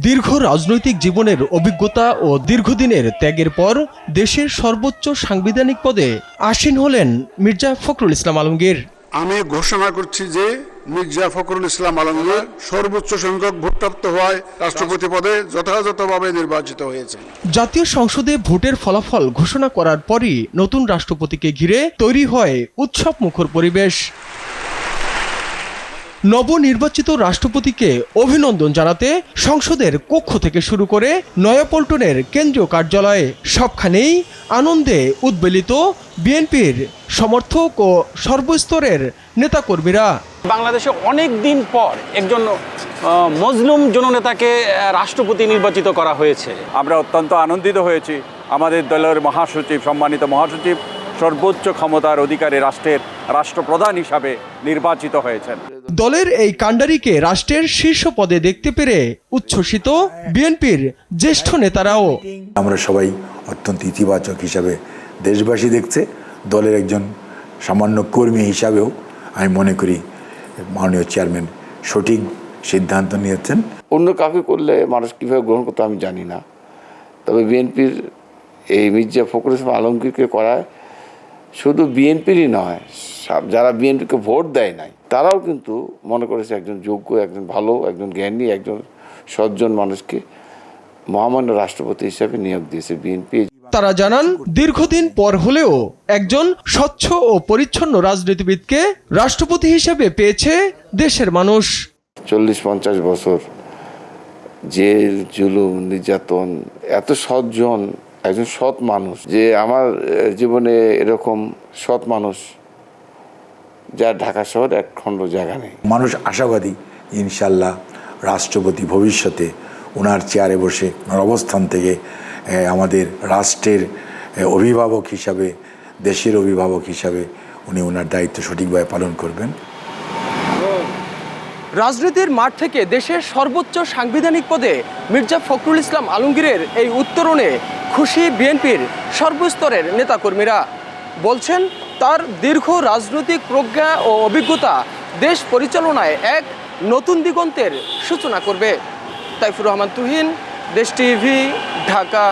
দীর্ঘ রাজনৈতিক জীবনের অভিজ্ঞতা ও দীর্ঘদিনের ত্যাগের পর দেশের সর্বোচ্চ সাংবিধানিক পদে আসীন হলেন মির্জা ফখরুল ইসলাম আলমগীর। আমি ঘোষণা করছি যে মির্জা ফখরুল ইসলাম আলমগীর সর্বোচ্চ সংখ্যক ভোটপ্রাপ্ত হওয়ায় রাষ্ট্রপতি পদে যথাযথভাবে নির্বাচিত হয়েছে। জাতীয় সংসদে ভোটের ফলাফল ঘোষণা করার পরই নতুন রাষ্ট্রপতিকে ঘিরে তৈরি হয় উৎসবমুখর পরিবেশ। নবনির্বাচিত রাষ্ট্রপতিকে অভিনন্দন জানাতে সংসদের কক্ষ থেকে শুরু করে নয়াপল্টনের কেন্দ্রীয় কার্যালয়ে সবখানেই আনন্দে উদ্বেলিত বিএনপির সমর্থক ও সর্বস্তরের নেতাকর্মীরা। বাংলাদেশে অনেক দিন পর একজন মজলুম জননেতাকে রাষ্ট্রপতি নির্বাচিত করা হয়েছে। আমরা অত্যন্ত আনন্দিত হয়েছি। আমাদের দলের মহাসচিব, সম্মানিত মহাসচিব সর্বোচ্চ ক্ষমতার অধিকারী রাষ্ট্রের রাষ্ট্রপ্রধান হিসাবে নির্বাচিত হয়েছেন। দলের এই কাণ্ডারিকে রাষ্ট্রের শীর্ষ পদে দেখতে পেরে উচ্ছ্বসিত বিএনপির জ্যেষ্ঠ নেতারাও। আমরা সবাই অত্যন্ত ইতিবাচক হিসাবে দেশবাসী দেখছে। দলের একজন সামান্য কর্মী হিসাবেও আমি মনে করি মাননীয় চেয়ারম্যান সঠিক সিদ্ধান্ত নিয়েছেন। অন্য কাউকে করলে মানুষ কীভাবে গ্রহণ করতে আমি জানি না, তবে বিএনপির এই মির্জা ফখরুল ইসলাম আলমগীরকে করায় শুধু বিএনপিরই নয়, যারা বিএনপিকে ভোট দেয় নাই তারাও কিন্তু মনে করেছে একজন যোগ্য, একজন ভালো, একজন জ্ঞানী, একজন সজ্জন মানুষকে মহামান্য রাষ্ট্রপতি হিসেবে নিয়োগ দিয়েছে বিএনপি। তারা জানান, দীর্ঘদিন পর হলেও একজন স্বচ্ছ ও পরিচ্ছন্ন রাজনীতিবিদকে রাষ্ট্রপতি হিসেবে পেয়েছে দেশের মানুষ। 40-50 বছর জেল, জুলুম, নির্যাতন, এত সজ্জন একজন সৎ মানুষ, যে আমার জীবনে এরকম সৎ মানুষ যা ঢাকা শহর এক খণ্ড জায়গা নেই। মানুষ আশাবাদী ইনশাল্লাহ রাষ্ট্রপতি ভবিষ্যতে ওনার চেয়ারে বসে ওনার অবস্থান থেকে আমাদের রাষ্ট্রের অভিভাবক হিসাবে, দেশের অভিভাবক হিসাবে উনি ওনার দায়িত্ব সঠিকভাবে পালন করবেন। রাজনীতির মাঠ থেকে দেশের সর্বোচ্চ সাংবিধানিক পদে মির্জা ফখরুল ইসলাম আলমগীরের এই উত্তরণে খুশি বিএনপির সর্বস্তরের নেতাকর্মীরা। বলছেন, তার দীর্ঘ রাজনৈতিক প্রজ্ঞা ও অভিজ্ঞতা দেশ পরিচালনায় এক নতুন দিগন্তের সূচনা করবে। তাইফুর রহমান তুহিন, দেশ টিভি, ঢাকা।